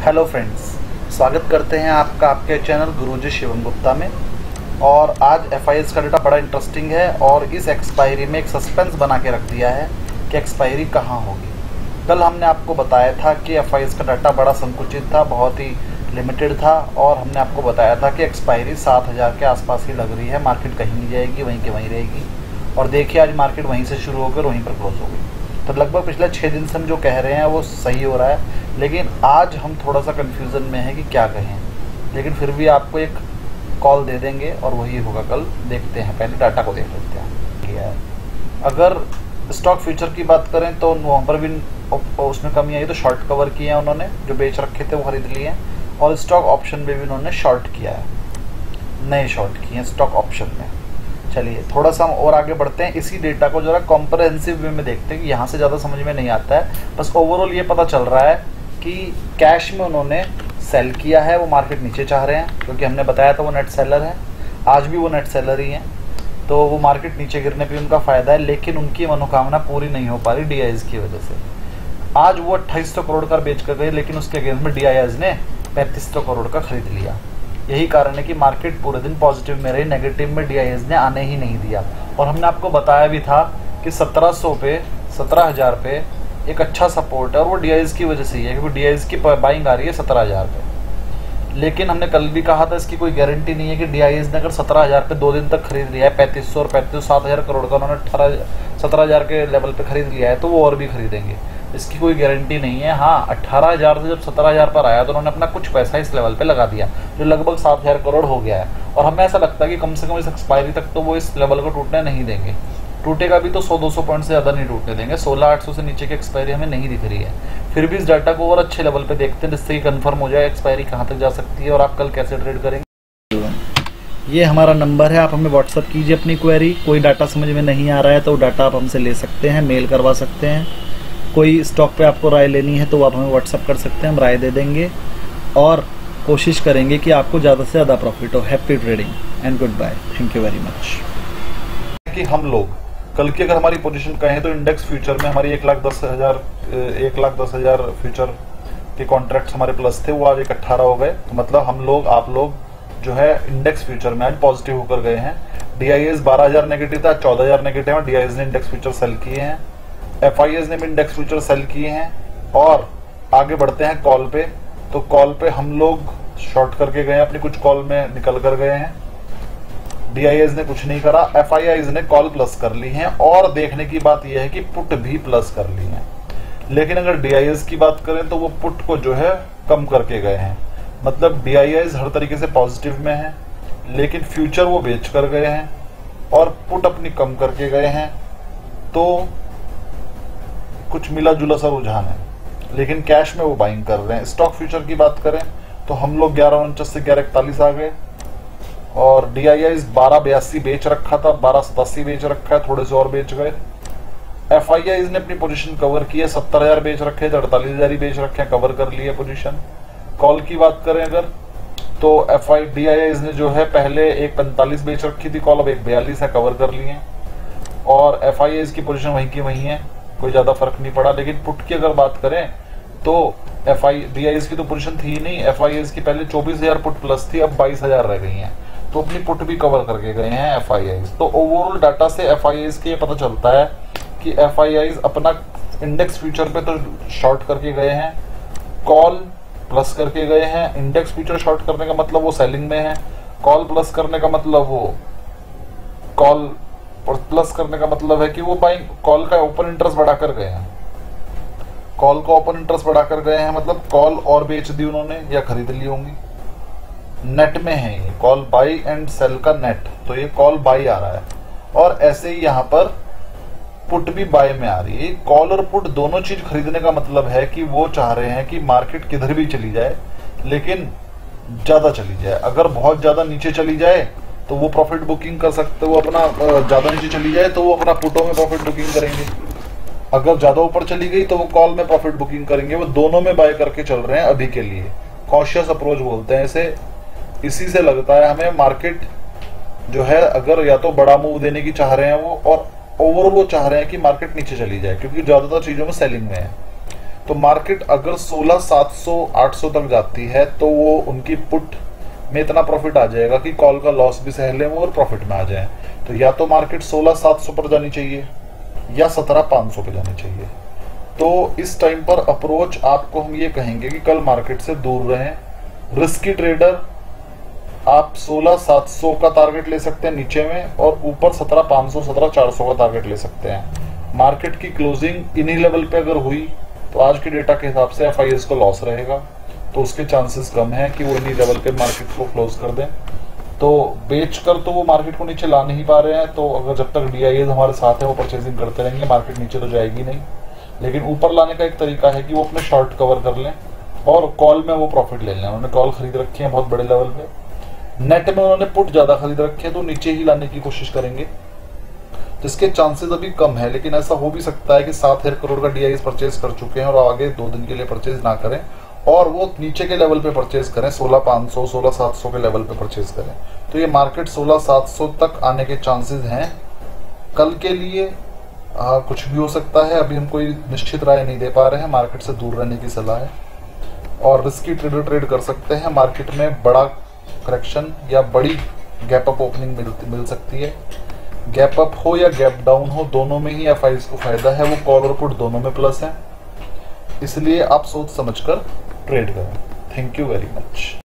Hello friends, स्वागत करते हैं आपका आपके चैनल गुरुजी शिवम गुप्ता में। और आज एफआईएस का डाटा बड़ा इंटरेस्टिंग है और इस एक्सपायरी में एक सस्पेंस बना के रख दिया है कि एक्सपायरी कहाँ होगी। कल हमने आपको बताया था कि एफआईएस का डाटा बड़ा संकुचित था, बहुत ही लिमिटेड था और हमने आपको बताया था कि एक्सपायरी 7000 के आसपास ही लग रही है, मार्केट कहीं नहीं जाएगी, वहीं के वहीं रहेगी। और देखिए आज मार्केट वहीं से शुरू होकर वहीं पर क्लोज हो गई। तो लगभग पिछले 6 दिन से हम जो कह रहे हैं वो सही हो रहा है, लेकिन आज हम थोड़ा सा कन्फ्यूज़न में हैं कि क्या कहें। लेकिन फिर भी आपको एक कॉल दे देंगे और वही होगा कल। देखते हैं, पहले डाटा को देख लेते हैं क्या है। अगर स्टॉक फ्यूचर की बात करें तो वहाँ पर भी उसमें कमी आई, तो शॉर्ट कवर किए हैं उन्होंने, जो बेच रखे थे वो खरीद लिए हैं। और स्टॉक ऑप्शन में भी उन्होंने शॉर्ट किया है, नए शॉर्ट किए हैं स्टॉक ऑप्शन में। चलिए थोड़ा सा हम और आगे बढ़ते हैं, इसी डेटा को ज़रा कॉम्प्रहेंसिव वे में देखते हैं कि यहाँ से ज़्यादा समझ में नहीं आता है। बस ओवरऑल ये पता चल रहा है कि कैश में उन्होंने सेल किया है, वो मार्केट नीचे चाह रहे हैं क्योंकि हमने बताया था वो नेट सेलर है, आज भी वो नेट सेलर ही हैं। तो वो मार्केट नीचे गिरने पे उनका फ़ायदा है, लेकिन उनकी मनोकामना पूरी नहीं हो पा रही डीआईएस की वजह से। आज वो 2800 करोड़ का बेच कर गए, लेकिन उसके अगेंस्ट में डीआईएस ने 3500 करोड़ का खरीद लिया। यही कारण है कि मार्केट पूरे दिन पॉजिटिव में रही, नेगेटिव में डीआईएस ने आने ही नहीं दिया। और हमने आपको बताया भी था कि 1700 पे 17000 पे एक अच्छा सपोर्ट है और वो डीआईएस की वजह से ही है, क्योंकि डीआईएस की बाइंग आ रही है 17000 पे। लेकिन हमने कल भी कहा था इसकी कोई गारंटी नहीं है कि डीआईएस ने अगर 17000 पे 2 दिन तक खरीद लिया है, 3500 और 3500 7000 करोड़ का उन्होंने 17000 के लेवल पे खरीद लिया है, तो वो और भी खरीदेंगे, इसकी कोई गारंटी नहीं है। हाँ, 18000 से जब 17000 पर आया तो उन्होंने अपना कुछ पैसा इस लेवल पे लगा दिया, जो लगभग 7000 करोड़ हो गया है। और हमें ऐसा लगता है कि कम से कम इस एक्सपायरी तक तो वो इस लेवल को टूटने नहीं देंगे। टूटेगा भी तो 100-200 पॉइंट से ज़्यादा नहीं टूटने देंगे। 16800 से नीचे की एक्सपायरी हमें नहीं दिख रही है। फिर भी इस डाटा को और अच्छे लेवल पे देखते हैं, जिससे कि कंफर्म हो जाए एक्सपायरी कहाँ तक जा सकती है और आप कल कैसे ट्रेड करेंगे। ये हमारा नंबर है, आप हमें व्हाट्सअप कीजिए अपनी क्वेरी। कोई डाटा समझ में नहीं आ रहा है तो डाटा आप हमसे ले सकते हैं, मेल करवा सकते हैं। कोई स्टॉक पे आपको राय लेनी है तो आप हमें व्हाट्सअप कर सकते हैं, हम राय दे देंगे और कोशिश करेंगे कि आपको ज़्यादा से ज़्यादा प्रॉफिट हो। Happy trading and goodbye, thank you very much. कि हम लोग कल की अगर हमारी पोजीशन कहें तो इंडेक्स फ्यूचर में हमारी 1,10,000 फ्यूचर के कॉन्ट्रैक्ट्स हमारे प्लस थे, वो आज 18 हो गए। तो मतलब हम लोग आप लोग जो है इंडेक्स फ्यूचर में आज पॉजिटिव होकर गए हैं। डीआईएस 12000 नेगेटिव था, 14000 नेगेटिव है। डीआईएस ने इंडेक्स फ्यूचर सेल किए हैं, एफआईएस ने भी इंडेक्स फ्यूचर सेल किए हैं। और आगे बढ़ते हैं कॉल पे। तो कॉल पे हम लोग शॉर्ट करके गए हैं, अपनी कुछ कॉल में निकल कर गए हैं। डीआईएस ने कुछ नहीं करा, एफआईआईज ने कॉल प्लस कर ली हैं। और देखने की बात यह है कि पुट भी प्लस कर ली हैं। लेकिन अगर डीआईएस की बात करें तो वो पुट को जो है कम करके गए हैं। मतलब डीआईएस हर तरीके से पॉजिटिव में है, लेकिन फ्यूचर वो बेच कर गए हैं और पुट अपनी कम करके गए हैं। तो कुछ मिला जुला सा रुझान है, लेकिन कैश में वो बाइंग कर रहे हैं। स्टॉक फ्यूचर की बात करें तो हम लोग 1149 से 1141 आ गए और डीआईआईज 1282 बेच रखा था, 1287 बेच रखा है, थोड़े से और बेच गए। एफआईआईज ने अपनी पोजीशन कवर की है, 70000 बेच रखे हैं, 48000 ही बेच रखे हैं, कवर कर लिए पोजीशन। कॉल की बात करें अगर तो डीआईआईज ने जो है पहले 145 बेच रखी थी कॉल, अब 142 है, कवर कर लिए हैं। और एफआईआईज की पोजीशन वहीं की वहीं है, कोई ज्यादा फर्क नहीं पड़ा। लेकिन पुट की अगर बात करें तो डीआईएस की तो पोजीशन थी ही नहीं। एफआईएस की पहले 24000 पुट प्लस थी, अब 22000 रह गई हैं, तो अपनी पुट भी कवर करके गए हैं एफआईआईज। तो ओवरऑल डाटा से एफआईआईज के ये पता चलता है कि एफआईआईज अपना इंडेक्स फ्यूचर पे तो शॉर्ट करके गए हैं, कॉल प्लस करके गए हैं। इंडेक्स फ्यूचर शॉर्ट करने का मतलब वो सेलिंग में है, कॉल प्लस करने का मतलब वो कॉल प्लस करने का मतलब है कि वो बाइंग कॉल का ओपन इंटरेस्ट बढ़ाकर गए हैं। कॉल का ओपन इंटरेस्ट बढ़ाकर गए हैं मतलब कॉल और बेच दी उन्होंने या खरीद ली होंगी। नेट में है ये कॉल बाई एंड सेल का नेट, तो ये कॉल बाई आ रहा है। और ऐसे ही यहाँ पर पुट भी बाय में आ रही है। कॉल और पुट दोनों चीज खरीदने का मतलब है कि वो चाह रहे हैं कि मार्केट किधर भी चली जाए, लेकिन ज्यादा चली जाए। अगर बहुत ज्यादा नीचे चली जाए तो वो प्रॉफिट बुकिंग कर सकते, वो अपना ज्यादा नीचे चली जाए तो वो अपना पुटों में प्रॉफिट बुकिंग करेंगे। अगर ज्यादा ऊपर चली गई तो वो कॉल में प्रॉफिट बुकिंग करेंगे। वो दोनों में बाय करके चल रहे हैं अभी के लिए, कॉशियस अप्रोच बोलते हैं इसे। इसी से लगता है हमें मार्केट जो है अगर या तो बड़ा मूव देने की चाह रहे हैं वो, और ओवरऑल वो चाह रहे हैं कि मार्केट नीचे चली जाए, क्योंकि ज्यादातर चीजों में सेलिंग में है। तो मार्केट अगर 16,700 800 तक जाती है तो वो उनकी पुट में इतना प्रॉफिट आ जाएगा कि कॉल का लॉस भी सह लें वो और प्रॉफिट में आ जाए। तो या तो मार्केट 16,700 पर जानी चाहिए या 17,500 पर जानी चाहिए। तो इस टाइम पर अप्रोच आपको हम ये कहेंगे कि कल मार्केट से दूर रहें। रिस्की ट्रेडर आप 16,700 का टारगेट ले सकते हैं नीचे में, और ऊपर 17,500 17,400 का टारगेट ले सकते हैं। मार्केट की क्लोजिंग इन्हीं लेवल पे अगर हुई तो आज के डेटा के हिसाब से FIS को लॉस रहेगा, तो उसके चांसेस कम है कि वो इन्हीं लेवल पे मार्केट को क्लोज कर दें। तो बेचकर तो वो मार्केट को नीचे ला नहीं पा रहे हैं, तो अगर जब तक DIAs हमारे साथ है वो परचेजिंग करते रहेंगे, मार्केट नीचे तो जाएगी नहीं। लेकिन ऊपर लाने का एक तरीका है कि वो अपने शॉर्ट कवर कर लें और कॉल में वो प्रॉफिट ले लें। उन्होंने कॉल खरीद रखी है बहुत बड़े लेवल पे, नेट में उन्होंने पुट ज्यादा खरीद रखे हैं, तो नीचे ही लाने की कोशिश करेंगे, जिसके चांसेस अभी कम है। लेकिन ऐसा हो भी सकता है कि 7,000 करोड़ का DIAs परचेज कर चुके हैं और आगे 2 दिन के लिए परचेज ना करें और वो नीचे के लेवल पे परचेज करें, 16,500 16,700 के लेवल पे परचेज करें। तो ये मार्केट 16,700 तक आने के चांसेस हैं। कल के लिए कुछ भी हो सकता है, अभी हम कोई निश्चित राय नहीं दे पा रहे हैं। मार्केट से दूर रहने की सलाह है और रिस्की ट्रेडर ट्रेड कर सकते हैं। मार्केट में बड़ा करेक्शन या बड़ी गैप अप ओपनिंग मिल सकती है। गैप अप हो या गैप डाउन हो, दोनों में ही FIS को फायदा है, वो कॉल और पुट दोनों में प्लस है। इसलिए आप सोच समझकर ट्रेड करें। Thank you very much.